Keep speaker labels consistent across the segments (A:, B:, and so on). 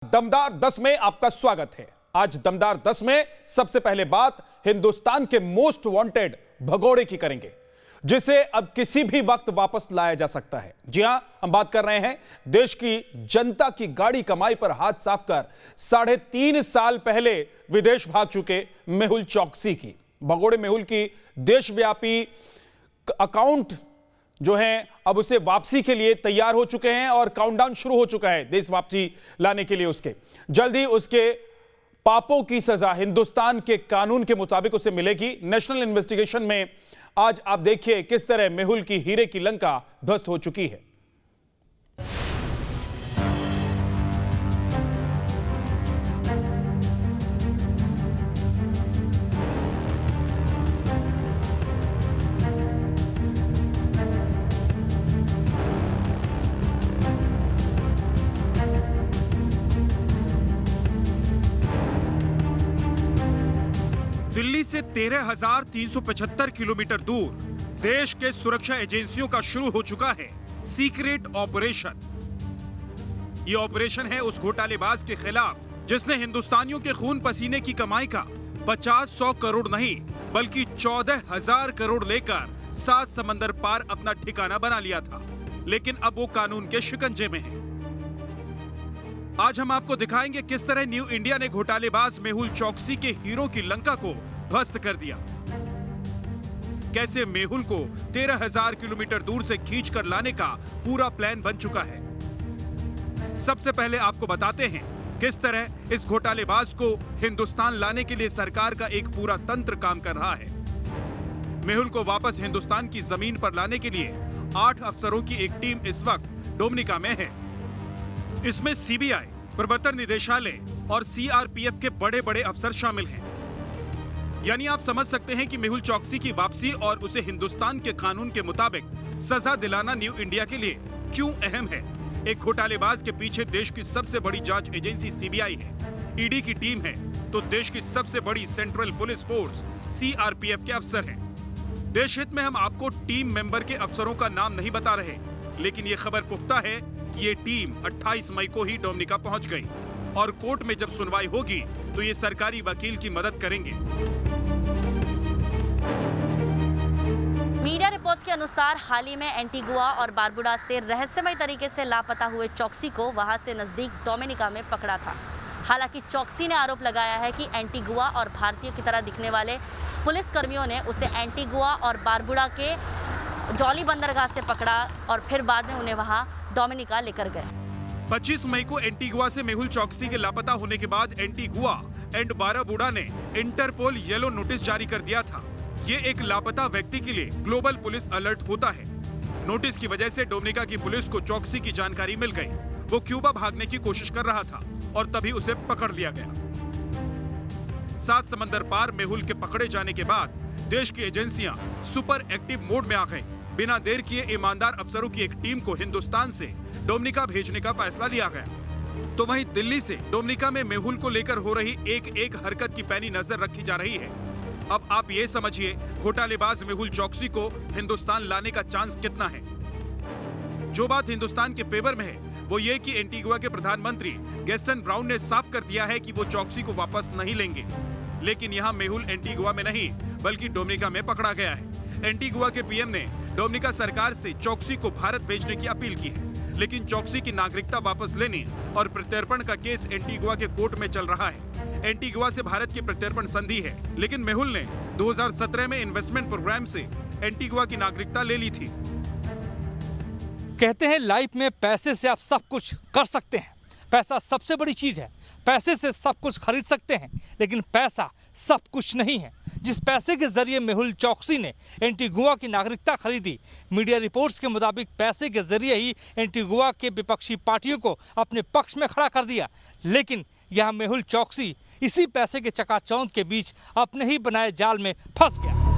A: दमदार 10 में आपका स्वागत है। आज दमदार 10 में सबसे पहले बात हिंदुस्तान के मोस्ट वांटेड भगोड़े की करेंगे, जिसे अब किसी भी वक्त वापस लाया जा सकता है। जी हां, हम बात कर रहे हैं देश की जनता की गाड़ी कमाई पर हाथ साफ कर 3.5 साल पहले विदेश भाग चुके मेहुल चौकसी की। भगोड़े मेहुल की देशव्यापी अकाउंट जो है अब उसे वापसी के लिए तैयार हो चुके हैं और काउंटडाउन शुरू हो चुका है देश वापसी लाने के लिए। उसके जल्द ही उसके पापों की सजा हिंदुस्तान के कानून के मुताबिक उसे मिलेगी। नेशनल इन्वेस्टिगेशन में आज आप देखिए किस तरह मेहुल की हीरे की लंका ध्वस्त हो चुकी है।
B: दिल्ली से 13,375 किलोमीटर दूर देश के सुरक्षा एजेंसियों का शुरू हो चुका है सीक्रेट ऑपरेशन। ये ऑपरेशन है उस घोटालेबाज के खिलाफ जिसने हिंदुस्तानियों के खून पसीने की कमाई का 50-100 करोड़ नहीं बल्कि 14,000 करोड़ लेकर 7 समंदर पार अपना ठिकाना बना लिया था। लेकिन अब वो कानून के शिकंजे में है। आज हम आपको दिखाएंगे किस तरह न्यू इंडिया ने घोटालेबाज मेहुल चौकसी के हीरो की लंका को ध्वस्त कर दिया। कैसे मेहुल को 13,000 किलोमीटर दूर से खींच कर लाने का पूरा प्लान बन चुका है। सबसे पहले आपको बताते हैं किस तरह इस घोटालेबाज को हिंदुस्तान लाने के लिए सरकार का एक पूरा तंत्र काम कर रहा है। मेहुल को वापस हिंदुस्तान की जमीन पर लाने के लिए 8 अफसरों की एक टीम इस वक्त डोमिनिका में है। इसमें सीबीआई, प्रवर्तन निदेशालय और सीआरपीएफ के बड़े बड़े अफसर शामिल हैं। यानी आप समझ सकते हैं कि मेहुल चौकसी की वापसी और उसे हिंदुस्तान के कानून के मुताबिक सजा दिलाना न्यू इंडिया के लिए क्यों अहम है। एक घोटालेबाज के पीछे देश की सबसे बड़ी जांच एजेंसी सीबीआई है, ईडी की टीम है, तो देश की सबसे बड़ी सेंट्रल पुलिस फोर्स सीआरपीएफ के अफसर हैं। देश हित में हम आपको टीम मेंबर के अफसरों का नाम नहीं बता रहे, लेकिन ये खबर पुख्ता है कि ये टीम 28 मई को ही डोमिनिका पहुंच गई और कोर्ट में जब सुनवाई होगी तो ये सरकारी वकील की मदद करेंगे।
C: मीडिया रिपोर्ट्स के अनुसार हाल ही में एंटीगुआ और बारबुडा से रहस्यमय तरीके से लापता हुए चौकसी को वहां से नजदीक डोमिनिका में पकड़ा था। हालांकि चौकसी ने आरोप लगाया है कि एंटीगुआ और भारतीयों की तरह दिखने वाले पुलिस कर्मियों ने उसे एंटीगुआ और बारबुडा के जॉली बंदरगाह से पकड़ा और फिर बाद में उन्हें वहां डोमिनिका लेकर गए।
B: 25 मई को एंटीगुआ से मेहुल चौकसी के लापता होने के बाद एंटीगुआ एंड बारबुडा ने इंटरपोल येलो नोटिस जारी कर दिया था। ये एक लापता व्यक्ति के लिए ग्लोबल पुलिस अलर्ट होता है। नोटिस की वजह से डोमिनिका की पुलिस को चौकसी की जानकारी मिल गई। वो क्यूबा भागने की कोशिश कर रहा था और तभी उसे पकड़ लिया गया। 7 समंदर पार मेहुल के पकड़े जाने के बाद देश की एजेंसियां सुपर एक्टिव मोड में आ गई। बिना देर किए ईमानदार अफसरों की एक टीम को हिंदुस्तान से डोमिनिका भेजने का फैसला लिया गया। तो वहीं दिल्ली से डोमिनिका में मेहुल को लेकर हो रही एक हरकत की पैनी नजर रखी जा रही है। अब आप ये समझिए घोटालेबाज मेहुल चौकसी को हिंदुस्तान लाने का चांस कितना है। जो बात हिंदुस्तान के फेवर में है वो ये कि एंटीगुआ के प्रधानमंत्री गैस्टन ब्राउन ने साफ कर दिया है कि वो चौकसी को वापस नहीं लेंगे। लेकिन यहाँ मेहुल एंटीगुआ में नहीं बल्कि डोमिनिका में पकड़ा गया है। एंटीगुआ के पीएम ने डोमिनिका सरकार से चौकसी को भारत भेजने की अपील की है, लेकिन चौकसी की नागरिकता वापस लेने और प्रत्यर्पण का केस एंटीगुआ के कोर्ट में चल रहा है। एंटीगुआ से भारत की प्रत्यर्पण संधि है, लेकिन मेहुल ने 2017 में इन्वेस्टमेंट प्रोग्राम से एंटीगुआ की नागरिकता ले ली थी।
D: कहते हैं लाइफ में पैसे से आप सब कुछ कर सकते हैं, पैसा सबसे बड़ी चीज़ है, पैसे से सब कुछ खरीद सकते हैं, लेकिन पैसा सब कुछ नहीं है। जिस पैसे के जरिए मेहुल चौकसी ने एंटीगुआ की नागरिकता खरीदी, मीडिया रिपोर्ट्स के मुताबिक पैसे के जरिए ही एंटीगुआ के विपक्षी पार्टियों को अपने पक्ष में खड़ा कर दिया। लेकिन यहाँ मेहुल चौकसी इसी पैसे के चकाचौंध के बीच अपने ही बनाए जाल में फंस गया।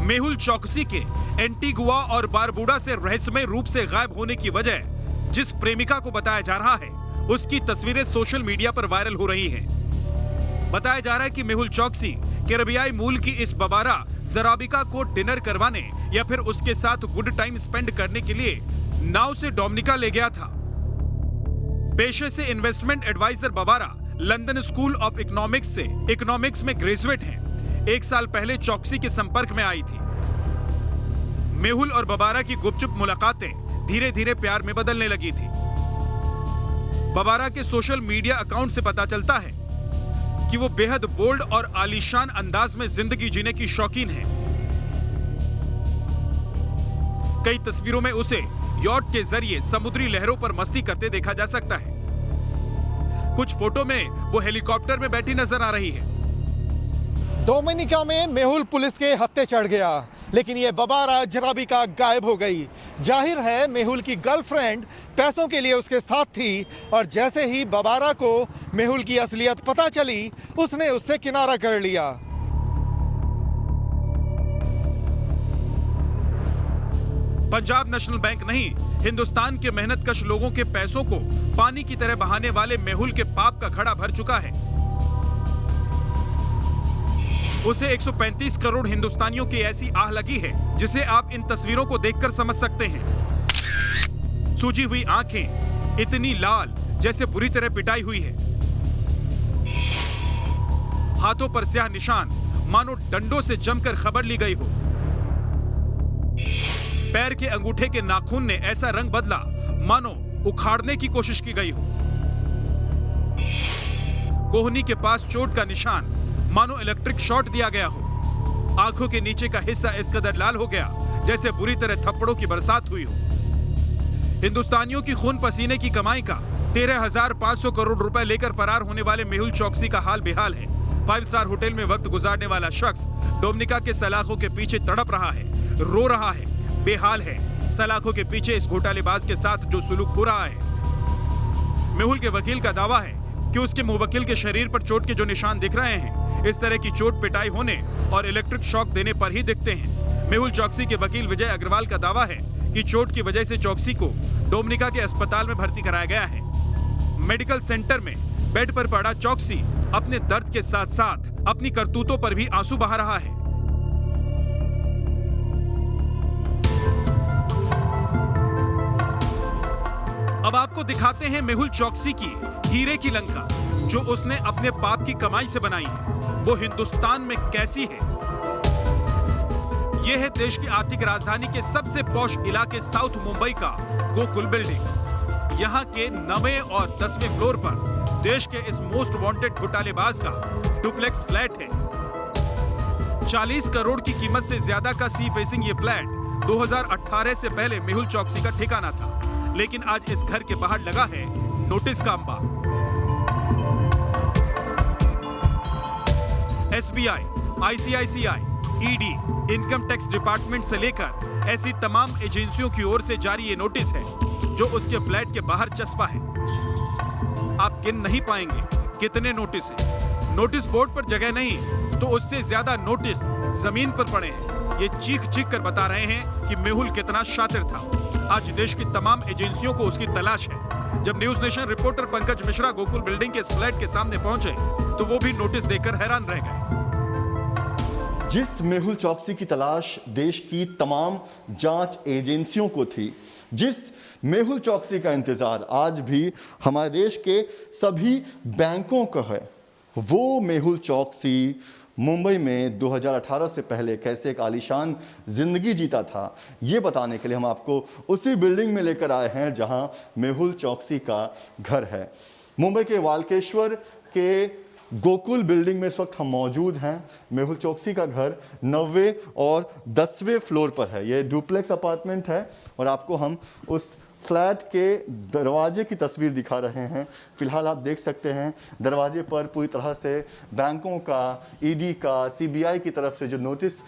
B: मेहुल चौकसी के एंटीगुआ और बारबुडा से रहस्यमय रूप से गायब होने की वजह जिस प्रेमिका को बताया जा रहा है, उसकी तस्वीरें सोशल मीडिया पर वायरल हो रही हैं। बताया जा रहा है कि मेहुल चौकसी कैरेबियाई मूल की इस बबारा जराबिका को डिनर करवाने या फिर उसके साथ गुड टाइम स्पेंड करने के लिए नाव से डोमिनिका ले गया था। पेशे से इन्वेस्टमेंट एडवाइजर बबारा लंदन स्कूल ऑफ इकोनॉमिक्स से इकोनॉमिक्स में ग्रेजुएट हैं। 1 साल पहले चौकसी के संपर्क में आई थी। मेहुल और बबारा की गुपचुप मुलाकातें धीरे धीरे प्यार में बदलने लगी थी। बबारा के सोशल मीडिया अकाउंट से पता चलता है कि वो बेहद बोल्ड और आलीशान अंदाज में जिंदगी जीने की शौकीन है। कई तस्वीरों में उसे यॉट के जरिए समुद्री लहरों पर मस्ती करते देखा जा सकता है। कुछ फोटो में वो हेलीकॉप्टर में बैठी नजर आ रही है।
E: डोमिनिका में मेहुल पुलिस के हत्थे चढ़ गया, लेकिन ये बबारा जराबिका गायब हो गई। जाहिर है मेहुल की गर्लफ्रेंड पैसों के लिए उसके साथ थी और जैसे ही बबारा को मेहुल की असलियत पता चली, उसने उससे किनारा कर लिया।
B: पंजाब नेशनल बैंक नहीं, हिंदुस्तान के मेहनतकश लोगों के पैसों को पानी की तरह बहाने वाले मेहुल के पाप का घड़ा भर चुका है। उसे 135 करोड़ हिंदुस्तानियों की ऐसी आह लगी है जिसे आप इन तस्वीरों को देखकर समझ सकते हैं। सूजी हुई आंखें इतनी लाल जैसे बुरी तरह पिटाई हुई है। हाथों पर स्याह निशान मानो डंडों से जमकर खबर ली गई हो। पैर के अंगूठे के नाखून ने ऐसा रंग बदला मानो उखाड़ने की कोशिश की गई हो। कोहनी के पास चोट का निशान मानो इलेक्ट्रिक शॉट दिया गया हो। आंखों के नीचे का हिस्सा इस कदर लाल हो गया जैसे बुरी तरह थप्पड़ों की बरसात हुई हो। हिंदुस्तानियों की खून पसीने की कमाई का 13,500 करोड़ रुपए लेकर फरार होने वाले मेहुल चौकसी का हाल बेहाल है। 5 स्टार होटल में वक्त गुजारने वाला शख्स डोमिनिका के सलाखों के पीछे तड़प रहा है, रो रहा है, बेहाल है। सलाखों के पीछे इस घोटालेबाज के साथ जो सुलूक हो रहा है। मेहुल के वकील का दावा है कि उसके मुवक्किल के शरीर पर चोट के जो निशान दिख रहे हैं, इस तरह की चोट पिटाई होने और इलेक्ट्रिक शॉक देने पर ही दिखते हैं। मेहुल चौकसी के वकील विजय अग्रवाल का दावा है कि चोट की वजह से चौकसी को डोमिनिका के अस्पताल में भर्ती कराया गया है। मेडिकल सेंटर में बेड पर पड़ा चौकसी अपने दर्द के साथ साथ अपनी करतूतों पर भी आंसू बहा रहा है। अब आपको दिखाते हैं मेहुल चौकसी की हीरे की लंका, जो उसने अपने पाप की कमाई से बनाई है। वो हिंदुस्तान में कैसी है? यह है देश की आर्थिक राजधानी के सबसे पॉश इलाके साउथ मुंबई का गोकुल बिल्डिंग। यहाँ के 9वें और 10वें फ्लोर पर देश के इस मोस्ट वांटेड घोटालेबाज का डुप्लेक्स फ्लैट है। 40 करोड़ की कीमत से ज्यादा का सी फेसिंग ये फ्लैट 2018 से पहले मेहुल चौकसी का ठिकाना था, लेकिन आज इस घर के बाहर लगा है नोटिस का अंबार। SBI, ICICI, ED, income tax department से लेकर ऐसी तमाम एजेंसियों की ओर से जारी ये नोटिस है जो उसके फ्लैट के बाहर चस्पा है। आप गिन नहीं पाएंगे कितने नोटिस हैं। नोटिस बोर्ड पर जगह नहीं तो उससे ज्यादा नोटिस जमीन पर पड़े हैं। ये चीख चीख कर बता रहे हैं कि मेहुल कितना शातिर था। आज देश की तमाम एजेंसियों को उसकी तलाश है। जब news nation reporter Pankaj Mishra Gokul building के इस फ्लैट के सामने पहुंचे तो वो भी नोटिस देकर हैरान रह गए।
F: जिस मेहुल चौकसी की तलाश देश की तमाम जांच एजेंसियों को थी, जिस मेहुल चौकसी का इंतजार आज भी हमारे देश के सभी बैंकों का है, वो मेहुल चौकसी मुंबई में 2018 से पहले कैसे एक आलीशान जिंदगी जीता था, ये बताने के लिए हम आपको उसी बिल्डिंग में लेकर आए हैं जहां मेहुल चौकसी का घर है। मुंबई के वालकेश्वर के गोकुल बिल्डिंग में इस वक्त हम मौजूद हैं। मेहुल चौकसी का घर 9वें और 10वें फ्लोर पर है। ये डुप्लेक्स अपार्टमेंट है और आपको हम उस फ्लैट के दरवाजे की तस्वीर दिखा रहे हैं। फिलहाल आप देख सकते हैं दरवाजे पर पूरी तरह से बैंकों का, ईडी का, सीबीआई की तरफ से जो नोटिस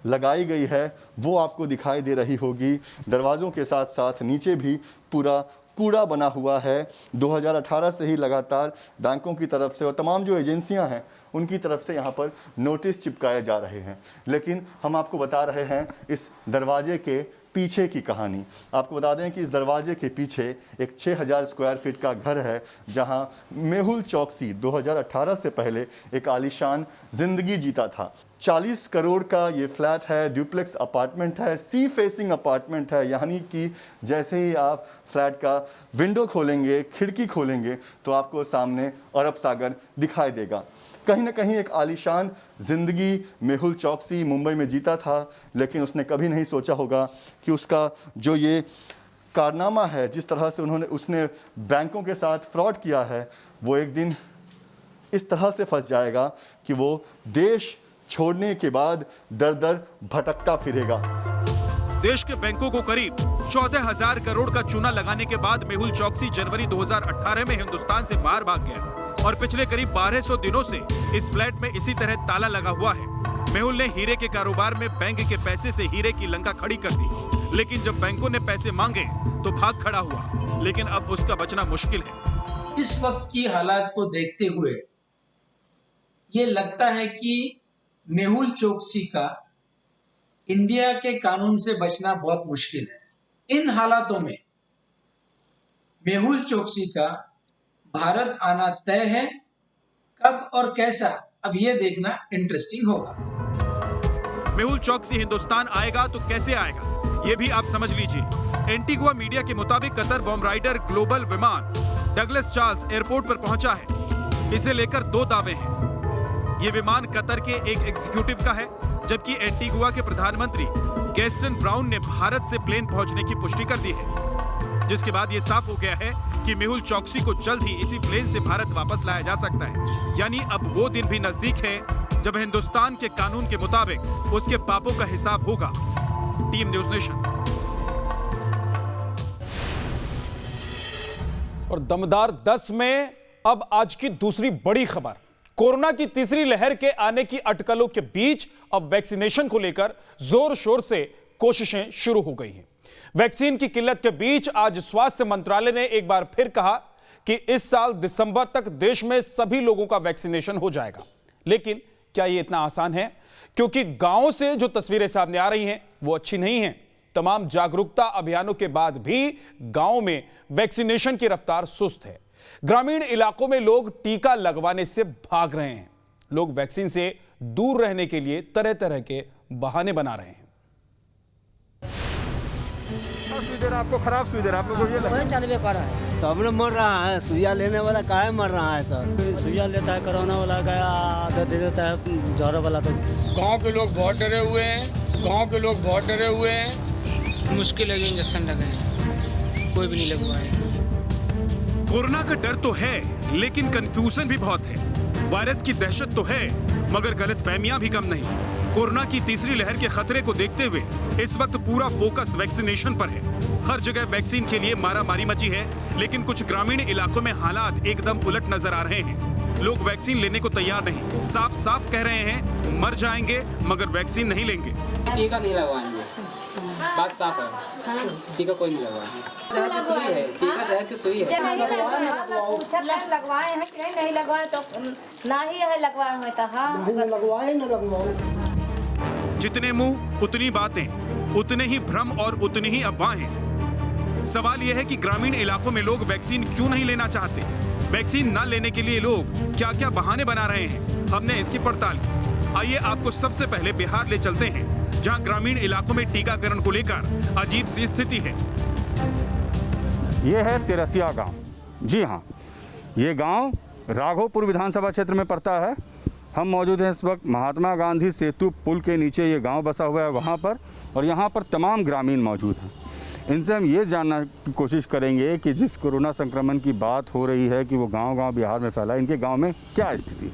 F: लगाई गई है वो आपको दिखाई दे रही होगी। दरवाज़ों के साथ साथ नीचे भी पूरा कूड़ा बना हुआ है। 2018 से ही लगातार बैंकों की तरफ से और तमाम जो एजेंसियां हैं उनकी तरफ से यहाँ पर नोटिस चिपकाए जा रहे हैं। लेकिन हम आपको बता रहे हैं इस दरवाजे के पीछे की कहानी। आपको बता दें कि इस दरवाजे के पीछे एक 6000 स्क्वायर फीट का घर है, जहां मेहुल चौकसी 2018 से पहले एक आलीशान जिंदगी जीता था। 40 करोड़ का ये फ्लैट है, ड्यूप्लेक्स अपार्टमेंट है, सी फेसिंग अपार्टमेंट है, यानी कि जैसे ही आप फ्लैट का विंडो खोलेंगे, खिड़की खोलेंगे तो आपको सामने अरब सागर दिखाई देगा। कहीं ना कहीं एक आलीशान ज़िंदगी मेहुल चौकसी मुंबई में जीता था, लेकिन उसने कभी नहीं सोचा होगा कि उसका जो ये कारनामा है, जिस तरह से उसने बैंकों के साथ फ्रॉड किया है, वो एक दिन इस तरह से फंस जाएगा कि वो देश छोड़ने के बाद दर दर भटकता फिरेगा।
B: देश के बैंकों को करीब 14,000 करोड़ का चूना लगाने के बाद मेहुल चौकसी जनवरी 2018 में हिंदुस्तान से बाहर भाग गया और पिछले करीब 1200 दिनों से इस फ्लैट में इसी तरह ताला लगा हुआ है। मेहुल ने हीरे के कारोबार में बैंक के पैसे से हीरे की लंका खड़ी कर दी, लेकिन जब बैंकों ने पैसे मांगे तो भाग खड़ा हुआ, लेकिन अब उसका बचना मुश्किल है।
G: इस वक्त की हालात को देखते हुए ये लगता है कि मेहुल चौकसी का इंडिया के कानून से बचना बहुत मुश्किल है। इन हालातों में मेहुल चौकसी का भारत आना तय है। कब और कैसा, अब ये देखना इंटरेस्टिंग होगा।
B: मेहुल चौकसी हिंदुस्तान आएगा तो कैसे आएगा, ये भी आप समझ लीजिए। एंटीगुआ मीडिया के मुताबिक कतर बॉम्ब राइडर ग्लोबल विमान डगलस चार्ल्स एयरपोर्ट पर पहुंचा है। इसे लेकर 2 दावे हैं। ये विमान कतर के एक एग्जीक्यूटिव का है, जबकि एंटीगुआ के प्रधानमंत्री गैस्टन ब्राउन ने भारत से प्लेन पहुंचने की पुष्टि कर दी है, जिसके बाद ये साफ हो गया है कि मेहुल चौकसी को जल्द ही इसी प्लेन से भारत वापस लाया जा सकता है। यानी अब वो दिन भी नजदीक है जब हिंदुस्तान के कानून के मुताबिक उसके पापों का हिसाब होगा। Team news nation.
A: और दमदार 10 में अब आज की दूसरी बड़ी खबर। कोरोना की तीसरी लहर के आने की अटकलों के बीच अब वैक्सीनेशन को लेकर जोर शोर से कोशिशें शुरू हो गई हैं। वैक्सीन की किल्लत के बीच आज स्वास्थ्य मंत्रालय ने एक बार फिर कहा कि इस साल दिसंबर तक देश में सभी लोगों का वैक्सीनेशन हो जाएगा। लेकिन क्या यह इतना आसान है? क्योंकि गांवों से जो तस्वीरें सामने आ रही हैं वो अच्छी नहीं हैं। तमाम जागरूकता अभियानों के बाद भी गांवों में वैक्सीनेशन की रफ्तार सुस्त है। ग्रामीण इलाकों में लोग टीका लगवाने से भाग रहे हैं। लोग वैक्सीन से दूर रहने के लिए तरह तरह के बहाने बना रहे हैं।
H: आपको खराब सुई दे रहा है, आपको ये लगा
I: चलबे कर रहा है तो हमने मर रहा है। सुइया लेने वाला काहे मर रहा है सर? सुइया लेता है कोरोना वाला गया, आदत दे देता है ज्वर वाला। तो
J: गांव के लोग बहुत डरे हुए हैं, गांव के लोग बहुत डरे हुए हैं।
I: मुश्किल है, इंजेक्शन लगे, कोई भी नहीं लगवाए।
B: कोरोना का डर तो है, लेकिन कंफ्यूजन भी बहुत है। वायरस की दहशत तो है, मगर गलतफहमियां भी कम नहीं। कोरोना की तीसरी लहर के खतरे को देखते हुए इस वक्त पूरा फोकस वैक्सीनेशन पर है। हर जगह वैक्सीन के लिए मारामारी मची है, लेकिन कुछ ग्रामीण इलाकों में हालात एकदम उलट नजर आ रहे हैं। लोग वैक्सीन लेने को तैयार नहीं, साफ साफ कह रहे हैं मर जाएंगे मगर वैक्सीन नहीं लेंगे।
I: टीका नहीं लगवाएंगे, बात साफ है। टीका कोई नहीं लगवाएंगे। जहर की सुई है, टीका जहर की सुई है।
K: लगवाए हैं कि नहीं लगवाए तो ना ही है लगवाए हुए तो हाँ लगवाए न लगवाए।
B: जितने मुंह उतनी बातें, उतने ही भ्रम और उतनी ही अफवाहें। सवाल यह है कि ग्रामीण इलाकों में लोग वैक्सीन क्यों नहीं लेना चाहते? वैक्सीन न लेने के लिए लोग क्या क्या बहाने बना रहे हैं, हमने इसकी पड़ताल की। आइए आपको सबसे पहले बिहार ले चलते हैं, जहां ग्रामीण इलाकों में टीकाकरण को लेकर अजीब सी स्थिति है।
H: ये है तिरसिया गांव। जी हाँ, ये गांव राघोपुर विधानसभा क्षेत्र में पड़ता है। हम मौजूद हैं इस वक्त महात्मा गांधी सेतु पुल के नीचे। ये गांव बसा हुआ है वहाँ पर, और यहाँ पर तमाम ग्रामीण मौजूद हैं। इनसे हम ये जानने की कोशिश करेंगे कि जिस कोरोना संक्रमण की बात हो रही है कि वो गांव-गांव बिहार में फैला, इनके गांव में क्या स्थिति है?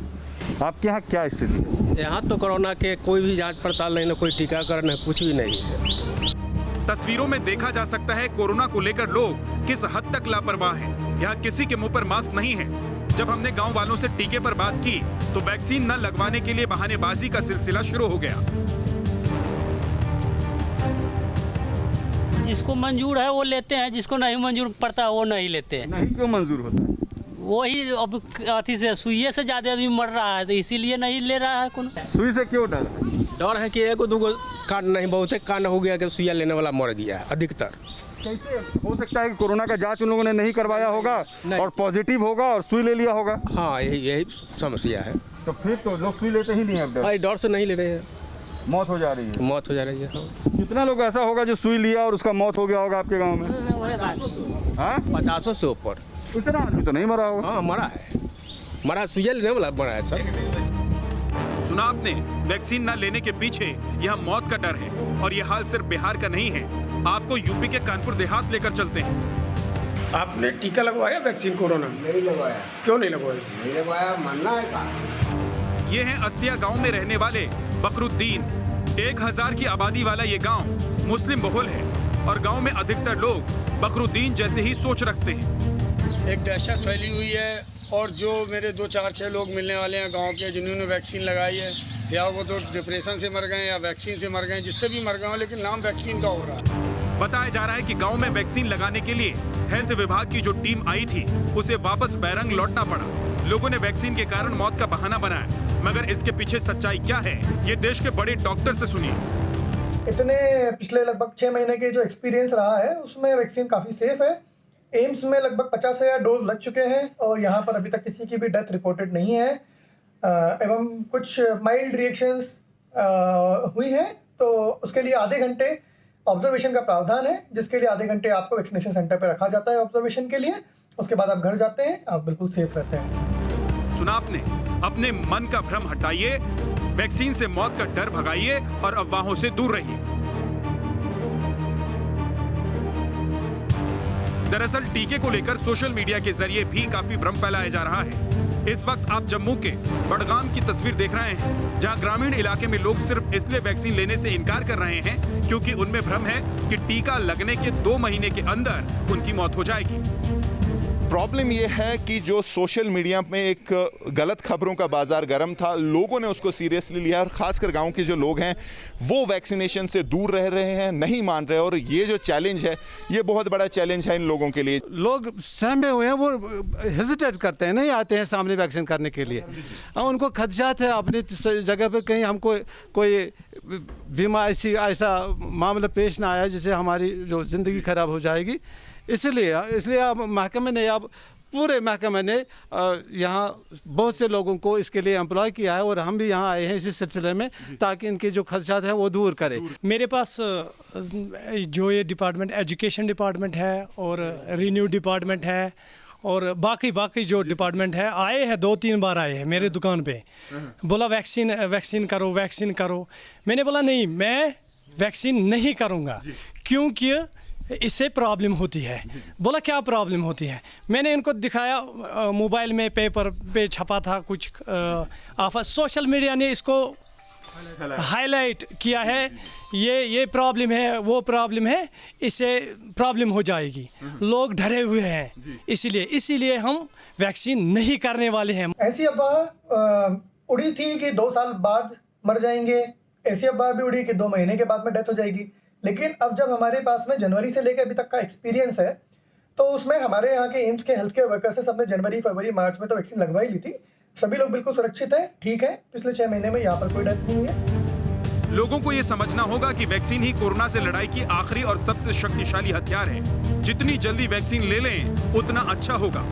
H: आपके यहाँ क्या स्थिति है?
L: यहाँ तो कोरोना के कोई भी जांच पड़ताल नहीं, ना कोई टीकाकरण है, कुछ भी नहीं है।
B: तस्वीरों में देखा जा सकता है कोरोना को लेकर लोग किस हद तक लापरवाह हैं। यहाँ किसी के मुंह पर मास्क नहीं है। जब हमने गांव वालों से टीके पर बात की तो वैक्सीन न लगवाने के लिए बहानेबाजी का सिलसिला शुरू हो गया।
I: जिसको मंजूर है वो लेते हैं, जिसको नहीं मंजूर पड़ता वो नहीं लेते हैं।
H: नहीं क्यों मंजूर होता है?
I: वही अब अथी से सुइये से ज्यादा आदमी मर रहा है, तो इसीलिए नहीं ले रहा है। कौन
H: सुई से क्यों डर?
L: डर है कि एगो दूगो कांड नहीं, बहुत कांड हो गया कि सुइया लेने वाला मर गया अधिकतर।
H: कैसे हो सकता है कि कोरोना का जांच उन लोगों ने नहीं करवाया होगा और पॉजिटिव होगा और सुई ले लिया होगा?
L: हाँ, यही समस्या है।
H: तो फिर तो लोग सुई लेते ही नहीं है अब?
L: डर से नहीं ले रहे हैं,
H: मौत हो जा रही है।
L: मौत हो जा रही है।
H: कितना लोग ऐसा होगा जो सुई लिया और उसका मौत हो गया होगा आपके गाँव में? हाँ,
L: 50 से ऊपर।
H: इतना आदमी तो नहीं मरा होगा?
L: हाँ, मरा सुइया लेने वाला मरा है सर।
B: सुना आपने, वैक्सीन न लेने के पीछे यह मौत का डर है। और यह हाल सिर्फ बिहार का नहीं है, आपको यूपी के कानपुर देहात लेकर चलते हैं।
J: आपने टीका लगवाया वैक्सीन कोरोना?
I: नहीं लगवाया।
J: क्यों नहीं लगवाया?
I: नहीं लगवाया, मरना है का।
B: ये हैं अस्तिया गांव में रहने वाले बकरुद्दीन। 1000 की आबादी वाला ये गांव मुस्लिम बहुल है और गांव में अधिकतर लोग बकरुद्दीन जैसे ही सोच रखते हैं।
J: एक दहशत फैली हुई है और जो मेरे 2-4-6 लोग मिलने वाले हैं गांव के जिन्होंने वैक्सीन लगाई है, या वो तो डिप्रेशन से मर गए या वैक्सीन से मर गए, जिससे भी मर गए हो, लेकिन नाम वैक्सीन का हो रहा है।
B: बताया जा रहा है कि गांव में वैक्सीन लगाने के लिए हेल्थ विभाग की जो टीम आई थी उसे वापस बैरंग लौटना पड़ा। लोगों ने वैक्सीन के कारण मौत का बहाना बनाया, मगर इसके पीछे सच्चाई क्या है ये देश के बड़े डॉक्टर से सुनिए।
M: इतने पिछले लगभग 6 महीने के जो एक्सपीरियंस रहा है उसमें वैक्सीन काफ़ी सेफ है। एम्स में लगभग 50,000 डोज लग चुके हैं और यहाँ पर अभी तक किसी की भी डेथ रिपोर्टेड नहीं है, एवं कुछ माइल्ड रिएक्शंस हुई हैं। तो उसके लिए आधे घंटे ऑब्जर्वेशन का प्रावधान है, जिसके लिए आधे घंटे आपको वैक्सीनेशन सेंटर पर रखा जाता है ऑब्जर्वेशन के लिए। उसके बाद आप घर जाते हैं, आप बिल्कुल सेफ रहते हैं।
B: सुना आपने, अपने मन का भ्रम हटाइए, वैक्सीन से मौत का डर भगाइए और अफवाहों से दूर रहिए। दरअसल टीके को लेकर सोशल मीडिया के जरिए भी काफी भ्रम फैलाया जा रहा है। इस वक्त आप जम्मू के बड़गाम की तस्वीर देख रहे हैं, जहां ग्रामीण इलाके में लोग सिर्फ इसलिए वैक्सीन लेने से इनकार कर रहे हैं क्योंकि उनमें भ्रम है कि टीका लगने के 2 महीने के अंदर उनकी मौत हो जाएगी।
N: प्रॉब्लम ये है कि जो सोशल मीडिया में एक गलत खबरों का बाजार गर्म था, लोगों ने उसको सीरियसली लिया और खासकर गांव के जो लोग हैं वो वैक्सीनेशन से दूर रह रहे हैं, नहीं मान रहे। और ये जो चैलेंज है, ये बहुत बड़ा चैलेंज है इन लोगों के लिए।
O: लोग सहमे हुए हैं, वो हेजिटेट करते हैं, नहीं आते हैं सामने वैक्सीन करने के लिए। उनको खदशात है अपनी जगह पर कहीं हमको कोई बीमा ऐसा मामला पेश ना आया जिससे हमारी जो ज़िंदगी खराब हो जाएगी। इसलिए अब महकमे ने, अब पूरे महकमे ने यहाँ बहुत से लोगों को इसके लिए एम्प्लॉय किया है और हम भी यहाँ आए हैं इसी सिलसिले में, ताकि इनके जो खदशात हैं वो दूर करें।
P: मेरे पास जो ये डिपार्टमेंट एजुकेशन डिपार्टमेंट है और रिन्यू डिपार्टमेंट है और बाकी जो डिपार्टमेंट है, आए हैं 2-3 बार आए हैं मेरे दुकान पे, बोला वैक्सीन करो। मैंने बोला नहीं, मैं वैक्सीन नहीं करूँगा क्योंकि इससे प्रॉब्लम होती है। बोला क्या प्रॉब्लम होती है? मैंने इनको दिखाया, मोबाइल में पेपर पे छपा था कुछ ऑफर, सोशल मीडिया ने इसको हाईलाइट किया है, ये प्रॉब्लम है, वो प्रॉब्लम है, इससे प्रॉब्लम हो जाएगी। लोग डरे हुए हैं, इसीलिए हम वैक्सीन नहीं करने वाले हैं।
M: ऐसी अफवाह उड़ी थी कि 2 साल बाद मर जाएंगे, ऐसी अफवाह भी उड़ी कि 2 महीने के बाद में डेथ हो जाएगी। लेकिन अब जब हमारे पास में जनवरी से लेकर अभी तक का एक्सपीरियंस है, तो उसमें हमारे यहाँ के एम्स के हेल्थ केयर वर्कर्स से सबने जनवरी, फरवरी, मार्च में तो वैक्सीन लगवाई ली थी। सभी लोग बिल्कुल सुरक्षित हैं, ठीक है। पिछले 6 महीने में यहाँ पर कोई डेथ नहीं है।
B: लोगों को ये समझना होगा कि वैक्सीन ही कोरोना से लड़ाई की आखिरी और सबसे शक्तिशाली हथियार है। जितनी जल्दी वैक्सीन ले लें उतना अच्छा होगा।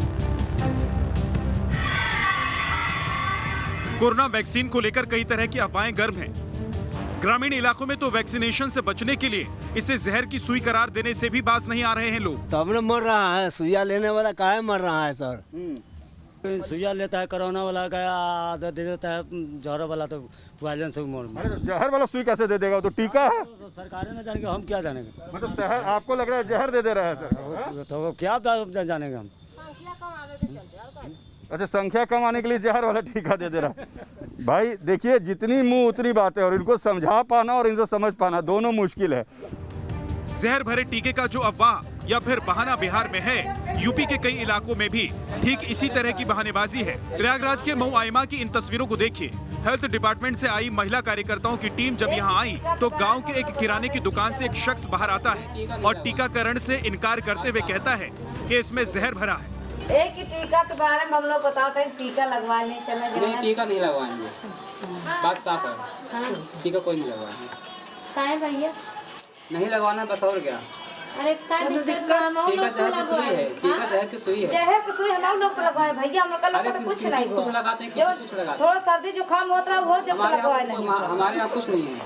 B: कोरोना वैक्सीन को लेकर कई तरह की अफवाहें गर्म हैं। ग्रामीण इलाकों में तो वैक्सीनेशन से बचने के लिए इसे जहर की सुई करार देने से भी बाज नहीं आ रहे हैं लोग।
I: तब न मर रहा है, सुइया लेने वाला काहे मर रहा है सर? सुइया लेता है, कोरोना वाला गया आधा दे देता है, जहर वाला तो वायलेंस से मर।
H: जहर वाला सुई कैसे दे देगा? तो टीका है,
I: तो सरकारें न जानेंगे, हम क्या जानेंगे?
H: मतलब जहर आपको लग रहा है जहर दे रहा है सर?
I: तो क्या जानेंगे हम?
H: अच्छा, संख्या कम आने के लिए जहर वाला टीका दे रहा है। भाई देखिए, जितनी मुंह उतनी बातें, और इनको समझा पाना और इनसे समझ पाना दोनों मुश्किल है।
B: जहर भरे टीके का जो अफवाह या फिर बहाना बिहार में है, यूपी के कई इलाकों में भी ठीक इसी तरह की बहानेबाजी है। प्रयागराज के मऊ आइमा की इन तस्वीरों को देखिए। हेल्थ डिपार्टमेंट से आई महिला कार्यकर्ताओं की टीम जब यहाँ आई तो गांव के एक किराने की दुकान से एक शख्स बाहर आता है और टीकाकरण से इनकार करते हुए कहता है कि इसमें जहर भरा है।
K: एक ही टीका के बारे में हम लोग बताते हैं, टीका लगवाने चले।
Q: नहीं, टीका नहीं लगवाएंगे, बात साफ है। टीका कोई नहीं लगवाएंगे।
K: काहे भैया
Q: नहीं लगवाना बस और क्या।
K: अरे का दिक्कत हम लोग
Q: टीका जहर की सुई है, टीका जहर की सुई है।
K: जहर की सुई हम लोग तो लगवाए भैया, हम लोग तो कुछ नहीं
Q: कुछ लगाते हैं, कुछ लगाते हैं।
K: थोड़ा सर्दी जुकाम होता है वो जब से लगवाए नहीं।
Q: हमारे यहाँ कुछ नहीं है,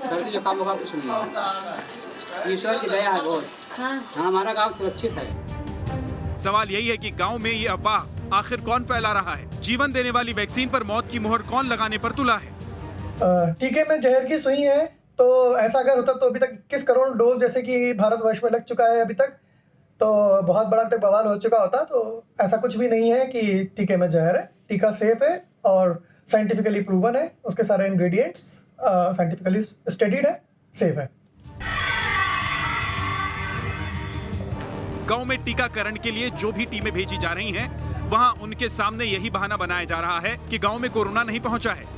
Q: सर्दी जुकाम होगा कुछ नहीं है, ईश्वर की दया है बहुत। हाँ, हमारा गाँव सुरक्षित है।
B: सवाल यही है कि गांव में ये अफवाह आखिर कौन फैला रहा है? जीवन देने वाली वैक्सीन पर मौत की मुहर कौन लगाने पर तुला है?
M: टीके में जहर की सुई है, तो ऐसा अगर होता तो अभी तक 21 करोड़ डोज जैसे कि भारतवर्ष में लग चुका है अभी तक, तो बहुत बड़ा तक बवाल हो चुका होता। तो ऐसा कुछ भी नहीं है कि टीके में जहर है। टीका सेफ है और साइंटिफिकली प्रूवन है, उसके सारे इंग्रेडिएंट्स साइंटिफिकली स्टडीड है, सेफ है।
B: गांव में टीकाकरण के लिए जो भी टीमें भेजी जा रही हैं, वहां उनके सामने यही बहाना बनाया जा रहा है कि गांव में कोरोना नहीं पहुंचा है।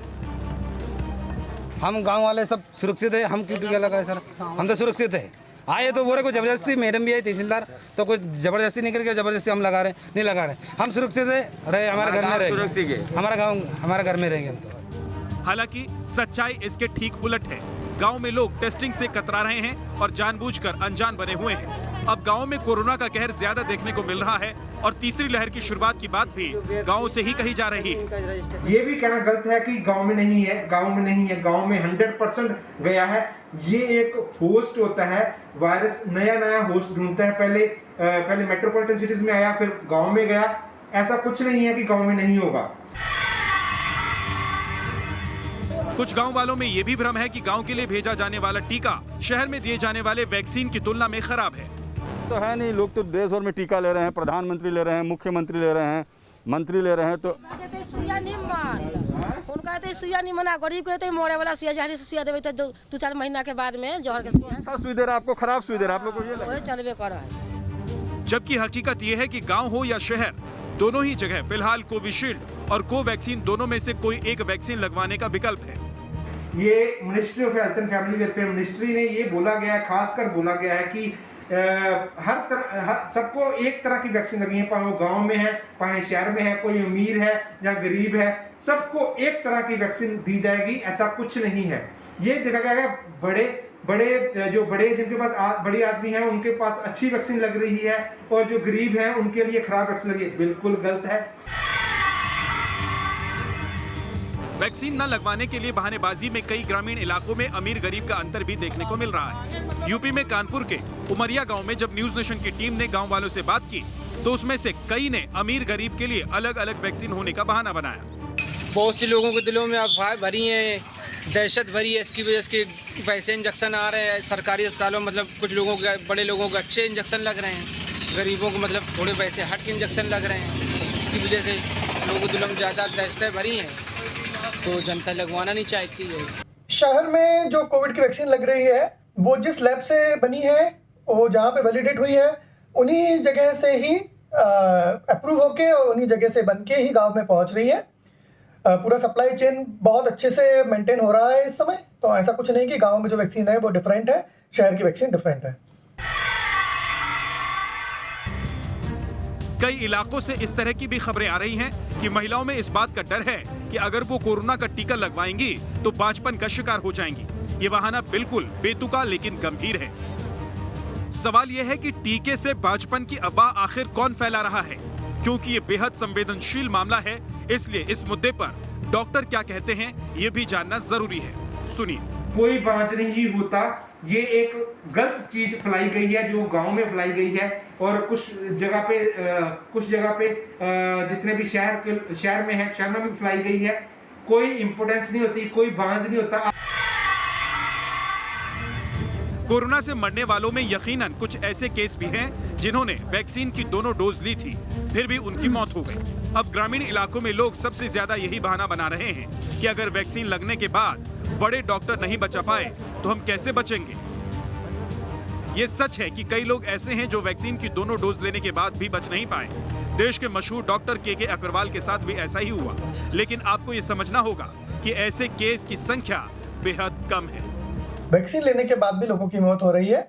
L: हम गांव वाले सब सुरक्षित है, हम क्यों टीका लगाए सर? हम तो सुरक्षित है। आए तो बोले कोई जबरदस्ती, मैडम भी आई तहसीलदार, तो कोई जबरदस्ती नहीं करके जबरदस्ती हम लगा रहे, नहीं लगा रहे। हम सुरक्षित है, रहे हमारे घर में रहेंगे, हमारा गाँव हमारे घर में रहेंगे हम।
B: हालांकि सच्चाई इसके ठीक उलट है। गांव में लोग टेस्टिंग से कतरा रहे हैं और जानबूझकर अनजान बने हुए हैं। अब गांव में कोरोना का कहर ज्यादा देखने को मिल रहा है और तीसरी लहर की शुरुआत की बात भी गांव से ही कही जा रही है।
R: ये भी कहना गलत है कि गांव में नहीं है, गांव में नहीं है, गांव में 100% गया है। ये एक होस्ट होता है, वायरस नया होस्ट ढूंढता है। पहले मेट्रोपॉलिटन सिटीज में आया, फिर गांव में गया। ऐसा कुछ नहीं है कि गांव में नहीं होगा।
B: कुछ गांव वालों में ये भी भ्रम है कि गांव के लिए भेजा जाने वाला टीका शहर में दिए जाने वाले वैक्सीन की तुलना में खराब है।
H: तो है नहीं, लोग तो देश भर में टीका ले रहे हैं, प्रधानमंत्री ले रहे हैं, मुख्यमंत्री ले रहे हैं, मंत्री ले रहे हैं। तो
S: सुइया नहीं मना, गरीब के मोड़े वाला सुइया जहरी से सुइया देवे तो 2-4 महीना के बाद में जहर के सुइया
H: सुई दे रहा आपको, खराब सुई दे रहा आप लोग को, ये
S: वही चलबे कर रहा है।
B: जबकि हकीकत ये है कि गांव हो या शहर, दोनों ही जगह फिलहाल कोविशील्ड और कोवैक्सीन दोनों में से कोई एक वैक्सीन लगवाने का विकल्प है।
R: ये ministry of health and family welfare ministry ने ये बोला गया है, खासकर बोला गया है कि सबको एक तरह की वैक्सीन लगी है, चाहे वो गांव में है, चाहे शहर में है, कोई अमीर है या गरीब है, सबको एक तरह की वैक्सीन दी जाएगी। ऐसा कुछ नहीं है। ये देखा गया है बड़े जिनके पास बड़ी आदमी है उनके पास अच्छी वैक्सीन लग रही है और जो गरीब है उनके लिए खराब वैक्सीन लगी है। बिल्कुल गलत है।
B: वैक्सीन न लगवाने के लिए बहानेबाजी में कई ग्रामीण इलाकों में अमीर गरीब का अंतर भी देखने को मिल रहा है। यूपी में कानपुर के उमरिया गांव में जब न्यूज नेशन की टीम ने गांव वालों से बात की तो उसमें से कई ने अमीर गरीब के लिए अलग अलग वैक्सीन होने का बहाना बनाया।
L: बहुत से लोगों के दिलों में अफवाह भरी है, दहशत भरी है, इसकी वजह से वैसे इंजेक्शन आ रहे हैं सरकारी अस्पतालों, मतलब कुछ लोगों के, बड़े लोगों के अच्छे इंजेक्शन लग रहे हैं, गरीबों को मतलब थोड़े वैसे हट के इंजेक्शन लग रहे हैं। इसकी वजह से लोगों के दिलों में ज़्यादा दहशतें भरी हैं, तो जनता लगवाना नहीं चाहती है।
M: शहर में जो कोविड की वैक्सीन लग रही है वो जिस लैब से बनी है, वो जहाँ पे वैलिडेट हुई है, उन्हीं जगह से ही अप्रूव होके और उन्हीं जगह से बन के ही गांव में पहुंच रही है। पूरा सप्लाई चेन बहुत अच्छे से मेंटेन हो रहा है इस समय। तो ऐसा कुछ नहीं कि गांव में जो वैक्सीन है वो डिफरेंट है, शहर की वैक्सीन डिफरेंट है।
B: कई इलाकों से इस तरह की भी खबरें आ रही हैं कि महिलाओं में इस बात का डर है कि अगर वो कोरोना का टीका लगवाएंगी तो बांझपन का शिकार हो जाएंगी। ये बहाना बिल्कुल बेतुका लेकिन गंभीर है। सवाल यह है कि टीके से बांझपन की अफवाह आखिर कौन फैला रहा है, क्योंकि ये बेहद संवेदनशील मामला है। इसलिए इस मुद्दे पर डॉक्टर क्या कहते हैं ये भी जानना जरूरी है। सुनिए।
R: कोई बांझ नहीं होता, ये एक गलत चीज फैलाई गई है जो गांव में फैलाई गई है और कुछ जगह पे जितने भी शहर में है, शहर में भी फैलाई गई है। कोई इंपोर्टेंस नहीं होती, कोई बांझ नहीं होता।
B: कोरोना से मरने वालों में यकीनन कुछ ऐसे केस भी हैं जिन्होंने वैक्सीन की दोनों डोज ली थी, फिर भी उनकी मौत हो गई। अब ग्रामीण इलाकों में लोग सबसे ज्यादा यही बहाना बना रहे हैं कि अगर वैक्सीन लगने के बाद बड़े डॉक्टर नहीं बचा पाए तो हम कैसे बचेंगे। ये सच है कि कई लोग ऐसे हैं जो वैक्सीन की दोनों डोज लेने के बाद भी बच नहीं पाए। देश के मशहूर डॉक्टर के अग्रवाल के साथ भी ऐसा ही हुआ। लेकिन आपको ये समझना होगा कि ऐसे केस की संख्या बेहद कम है।
M: वैक्सीन लेने के बाद भी लोगों की मौत हो रही है,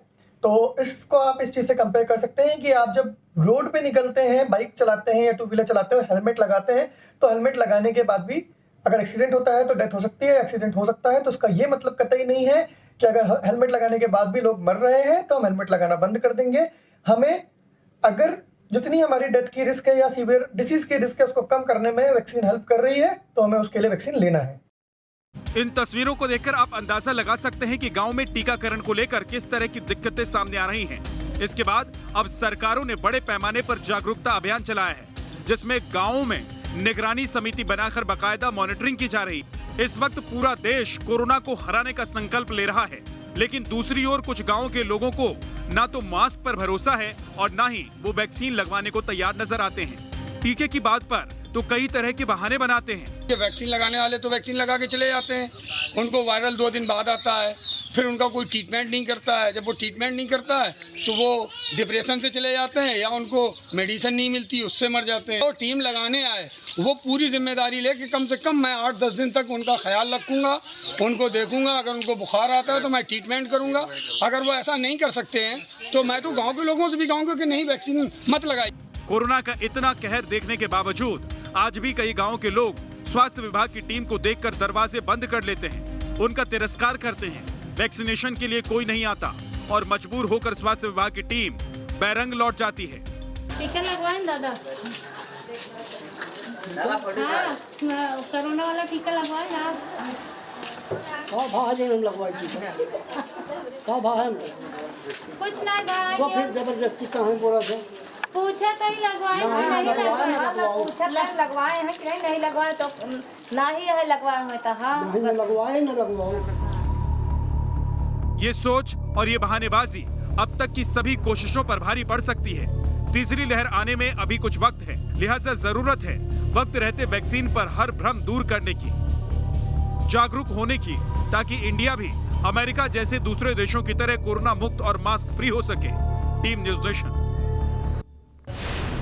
M: तो इसको आप इस चीज़ से कंपेयर कर सकते हैं कि आप जब रोड पे निकलते हैं, बाइक चलाते हैं या टू व्हीलर चलाते हो, हेलमेट लगाते हैं, तो हेलमेट लगाने के बाद भी अगर एक्सीडेंट होता है तो डेथ हो सकती है, एक्सीडेंट हो सकता है। तो उसका ये मतलब कतई नहीं है कि अगर हेलमेट लगाने के बाद भी लोग मर रहे हैं तो हम हेलमेट लगाना बंद कर देंगे। हमें अगर जितनी हमारी डेथ की रिस्क है या सीवियर डिसीज की रिस्क है उसको कम करने में वैक्सीन हेल्प कर रही है तो हमें उसके लिए वैक्सीन लेना है।
B: इन तस्वीरों को देखकर आप अंदाजा लगा सकते हैं कि गांव में टीकाकरण को लेकर किस तरह की दिक्कतें सामने आ रही हैं। इसके बाद अब सरकारों ने बड़े पैमाने पर जागरूकता अभियान चलाया है, जिसमें गांवों में निगरानी समिति बनाकर बाकायदा मॉनिटरिंग की जा रही है। इस वक्त पूरा देश कोरोना को हराने का संकल्प ले रहा है, लेकिन दूसरी ओर कुछ गांवों के लोगों को ना तो मास्क पर भरोसा है और ना ही वो वैक्सीन लगवाने को तैयार नजर आते हैं। टीके की बात पर तो कई तरह के बहाने बनाते हैं।
J: वैक्सीन लगाने वाले तो वैक्सीन लगा के चले जाते हैं, उनको वायरल 2 दिन बाद आता है, फिर उनका कोई ट्रीटमेंट नहीं करता है। जब वो ट्रीटमेंट नहीं करता है तो वो डिप्रेशन से चले जाते हैं या उनको मेडिसिन नहीं मिलती, उससे मर जाते हैं। तो टीम लगाने आए वो पूरी जिम्मेदारी ले कि कम से कम मैं 8-10 दिन तक उनका ख्याल रखूंगा, उनको देखूंगा। अगर उनको बुखार आता है तो मैं ट्रीटमेंट करूंगा। अगर वो ऐसा नहीं कर सकते हैं तो मैं तो गाँव के लोगों से भी कहूँगा कि नहीं, वैक्सीन मत लगाइए।
B: कोरोना का इतना कहर देखने के बावजूद आज भी कई गांवों के लोग स्वास्थ्य विभाग की टीम को देखकर दरवाजे बंद कर लेते हैं, उनका तिरस्कार करते हैं। वैक्सीनेशन के लिए कोई नहीं आता और मजबूर होकर स्वास्थ्य विभाग की टीम बैरंग लौट जाती है।
K: टीका लगवाएं दादा, कोरोना वाला टीका लगवाएं आप। कुछ नहीं भाई,
I: तो फिर जबरदस्ती कहाँ बोला था?
K: पूछा तो ही लगवाए लगवाए हैं कि नहीं लगवाए तो ना ही है लगवाए हुए तो हाँ
I: लगवाए न लगवाओ।
B: ये सोच और ये बहानेबाजी अब तक की सभी कोशिशों पर भारी पड़ सकती है। तीसरी लहर आने में अभी कुछ वक्त है, लिहाजा जरूरत है वक्त रहते वैक्सीन पर हर भ्रम दूर करने की, जागरूक होने की, ताकि इंडिया भी अमेरिका जैसे दूसरे देशों की तरह कोरोना मुक्त और मास्क फ्री हो सके। Team news nation.